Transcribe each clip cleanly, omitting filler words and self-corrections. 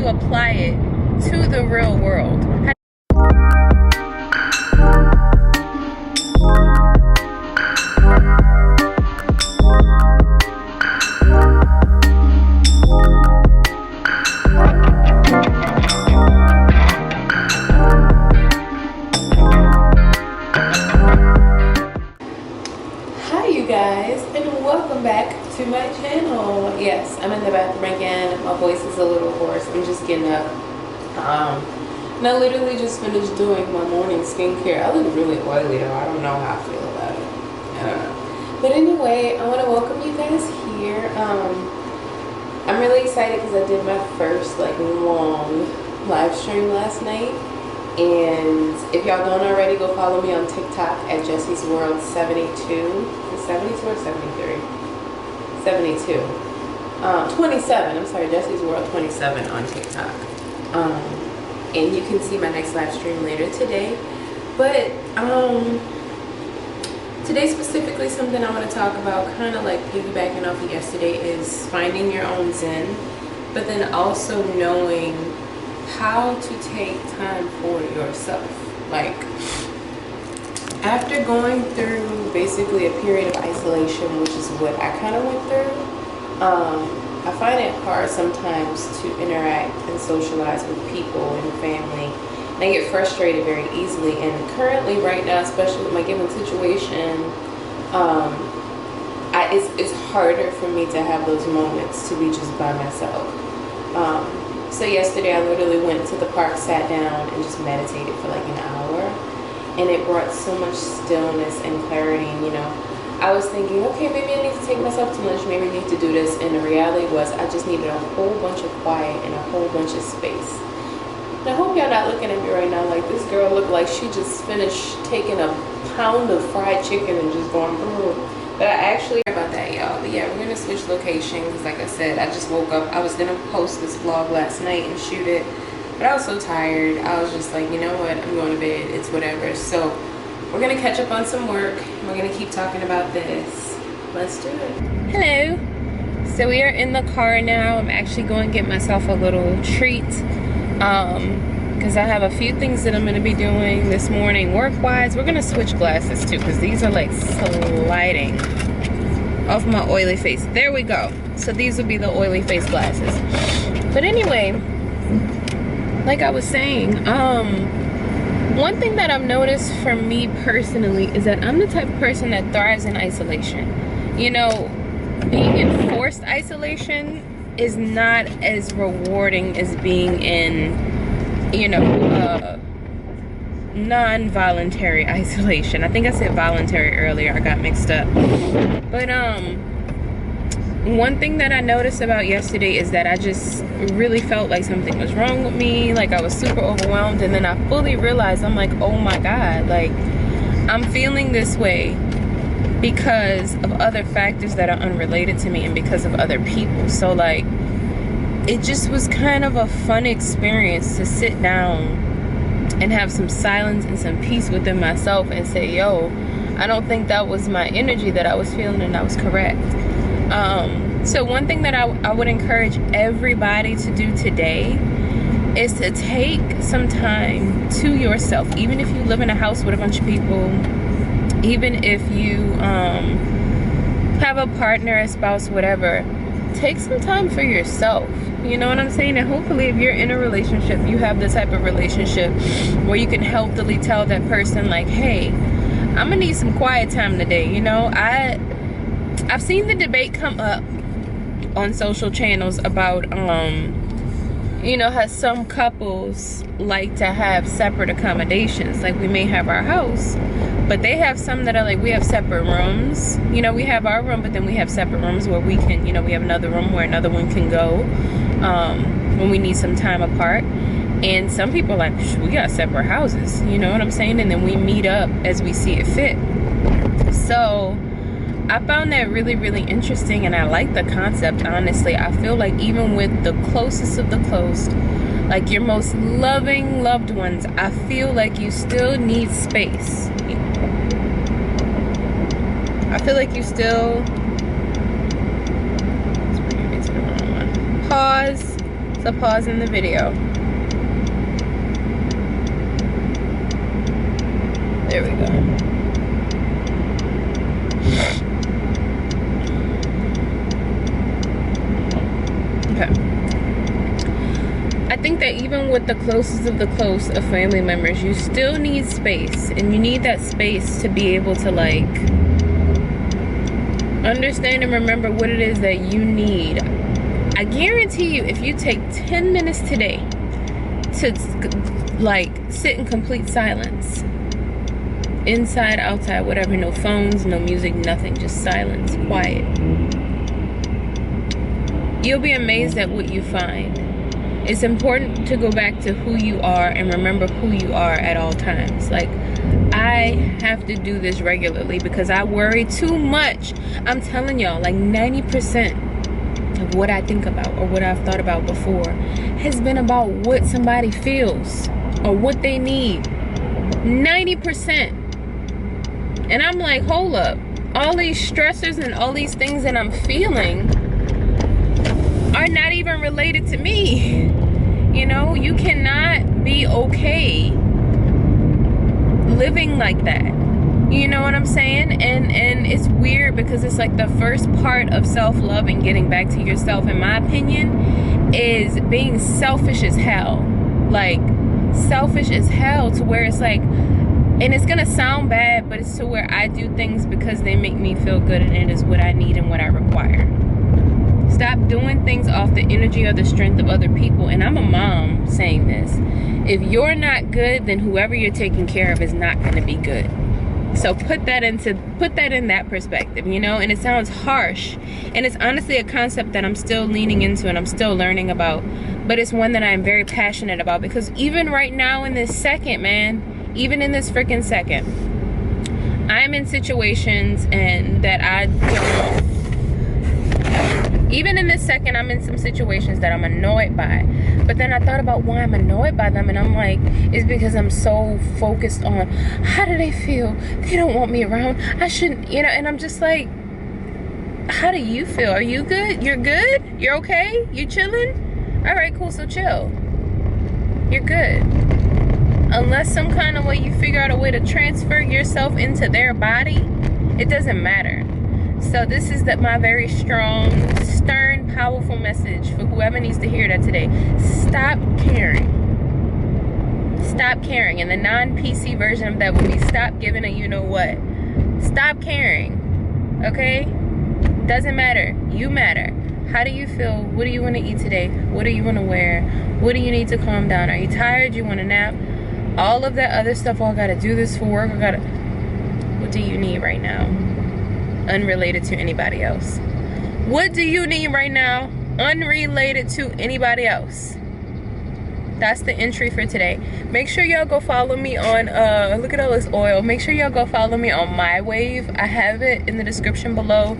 you apply it to the real world? Hi you guys, and welcome back to my channel. Yes, I'm in the bathroom again. My voice is a little hoarse. I'm just getting up. And I literally just finished doing my morning skincare. I look really oily though. I don't know how I feel about it. I don't know. But anyway, I want to welcome you guys here. I'm really excited because I did my first long live stream last night. And if y'all don't already, go follow me on TikTok at Jessie's World 72. Is it 72 or 73? 72. 27. I'm sorry, Jessie's World 27 on TikTok. And you can see my next live stream later today. But today specifically, something I want to talk about, kind of like piggybacking off of yesterday, is finding your own zen, but then also knowing how to take time for yourself. Like, after going through basically a period of isolation, which is what I kind of went through, I find it hard sometimes to interact and socialize with people and family, and I get frustrated very easily. And currently right now, especially with my given situation, it's harder for me to have those moments to be just by myself. So yesterday I literally went to the park, sat down, and just meditated for like an hour. And it brought so much stillness and clarity. And, you know, I was thinking, okay, maybe I need to take myself to lunch. Maybe I need to do this. And the reality was I just needed a whole bunch of quiet and a whole bunch of space. And I hope y'all not looking at me right now like this girl looked like she just finished taking a pound of fried chicken and just going, But I actually about that, y'all. But yeah, we're gonna switch locations. Like I said, I just woke up. I was gonna post this vlog last night and shoot it, but I was so tired. I was just like, you know what, I'm going to bed. It's whatever. So we're gonna catch up on some work. We're gonna keep talking about this. Let's do it. Hello. So we are in the car now. I'm actually going to get myself a little treat, because I have a few things that I'm going to be doing this morning work-wise. We're going to switch glasses too, because these are like sliding off my oily face. There we go. So these will be the oily face glasses. But anyway, like I was saying, one thing that I've noticed for me personally is that I'm the type of person that thrives in isolation. You know, being in forced isolation is not as rewarding as being in, you know, non-voluntary isolation. I think I said voluntary earlier. I got mixed up. But one thing that I noticed about yesterday is that I just really felt like something was wrong with me. Like I was super overwhelmed, and then I fully realized, I'm like, oh my God, like I'm feeling this way because of other factors that are unrelated to me and because of other people. So like, it just was kind of a fun experience to sit down and have some silence and some peace within myself and say, yo, I don't think that was my energy that I was feeling, and I was correct. So one thing that I would encourage everybody to do today is to take some time to yourself. Even if you live in a house with a bunch of people, even if you have a partner, a spouse, whatever, take some time for yourself. You know what I'm saying? And hopefully if you're in a relationship, you have the type of relationship where you can healthily tell that person like, hey, I'm gonna need some quiet time today. You know, I've seen the debate come up on social channels about you know, how some couples like to have separate accommodations. Like, we may have our house, but they have some that are like, we have separate rooms. You know, we have our room, but then we have separate rooms where we can, you know, we have another room where another one can go when we need some time apart. And some people are like, we got separate houses, you know what I'm saying? And then we meet up as we see it fit. So I found that really, really interesting, and I like the concept, honestly. I feel like even with the closest of the close, like your most loving loved ones, I feel like you still need space. I feel like you still, pause, So pause in the video. There we go. Okay. I think that even with the closest of the close of family members, you still need space, and you need that space to be able to like understand and remember what it is that you need. I guarantee you, if you take 10 minutes today to like sit in complete silence, inside, outside, whatever, no phones, no music, nothing, just silence, quiet, you'll be amazed at what you find. It's important to go back to who you are and remember who you are at all times. Like, I have to do this regularly because I worry too much. I'm telling y'all, like 90% of what I think about or what I've thought about before has been about what somebody feels or what they need. 90%. And I'm like, hold up. All these stressors and all these things that I'm feeling are not even related to me. You know, you cannot be okay living like that. You know what I'm saying? And it's weird because it's like the first part of self-love and getting back to yourself, in my opinion, is being selfish as hell. Like, selfish as hell, to where it's like, and it's gonna sound bad, but it's to where I do things because they make me feel good and it is what I need and what I require. Stop doing things off the energy or the strength of other people. And I'm a mom saying this. If you're not good, then whoever you're taking care of is not going to be good. So put that in that perspective, you know. And it sounds harsh, and it's honestly a concept that I'm still leaning into and I'm still learning about, but it's one that I'm very passionate about, because even right now in this second, man, even in this freaking second, I'm in situations and that I don't. Even in this second, I'm in some situations that I'm annoyed by. But then I thought about why I'm annoyed by them, and I'm like, it's because I'm so focused on how do they feel? They don't want me around. I shouldn't, you know, and I'm just like, how do you feel? Are you good? You're good? You're okay? You chilling? All right, cool, so chill. You're good. Unless some kind of way you figure out a way to transfer yourself into their body, it doesn't matter. So this is my very strong, stern, powerful message for whoever needs to hear that today. Stop caring. Stop caring. And the non-PC version of that would be stop giving a you know what. Stop caring. Okay? Doesn't matter. You matter. How do you feel? What do you want to eat today? What do you want to wear? What do you need to calm down? Are you tired? You want to nap? All of that other stuff. Oh, I got to do this for work. What do you need right now? Unrelated to anybody else. What do you need right now? Unrelated to anybody else. That's the entry for today. Make sure y'all go follow me on look at all this oil. Make sure y'all go follow me on My Wave. I have it in the description below.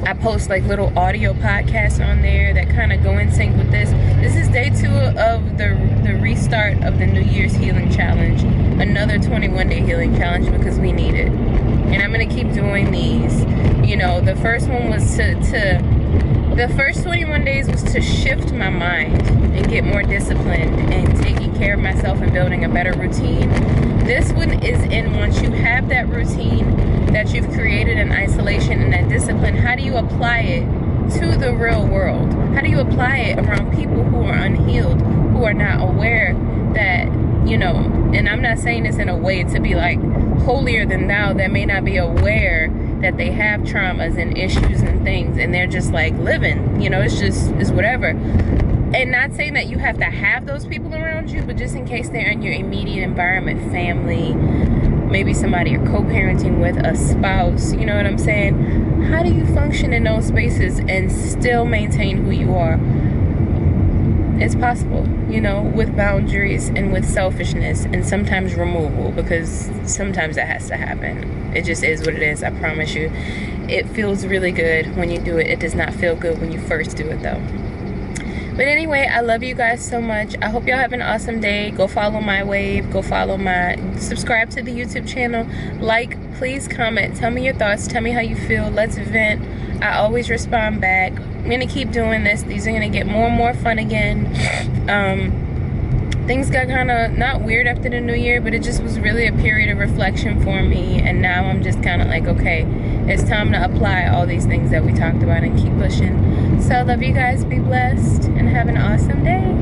I post like little audio podcasts on there that kind of go in sync with this. This is day 2 of the restart of the New Year's Healing Challenge. Another 21-day healing challenge because we need it. And I'm gonna keep doing these. You know, the first one was the first 21 days was to shift my mind and get more disciplined and taking care of myself and building a better routine. This one is in once you have that routine that you've created in isolation and that discipline, how do you apply it to the real world? How do you apply it around people who are unhealed, who are not aware that, you know, and I'm not saying this in a way to be like holier than thou, that may not be aware that they have traumas and issues and things, and they're just like living, you know, it's whatever. And not saying that you have to have those people around you, but just in case they're in your immediate environment, family, maybe somebody you're co-parenting with, a spouse, you know what I'm saying? How do you function in those spaces and still maintain who you are? It's possible, you know, with boundaries and with selfishness and sometimes removal, because sometimes that has to happen. It just is what it is, I promise you. It feels really good when you do it. It does not feel good when you first do it though. But anyway, I love you guys so much. I hope y'all have an awesome day. Go follow my wave. Go follow subscribe to the YouTube channel. Like, please comment. Tell me your thoughts. Tell me how you feel. Let's vent. I always respond back. I'm going to keep doing this. These are going to get more and more fun again. Things got kind of not weird after the new year, but it just was really a period of reflection for me. And now I'm just kind of like, okay, it's time to apply all these things that we talked about and keep pushing. So I love you guys. Be blessed and have an awesome day.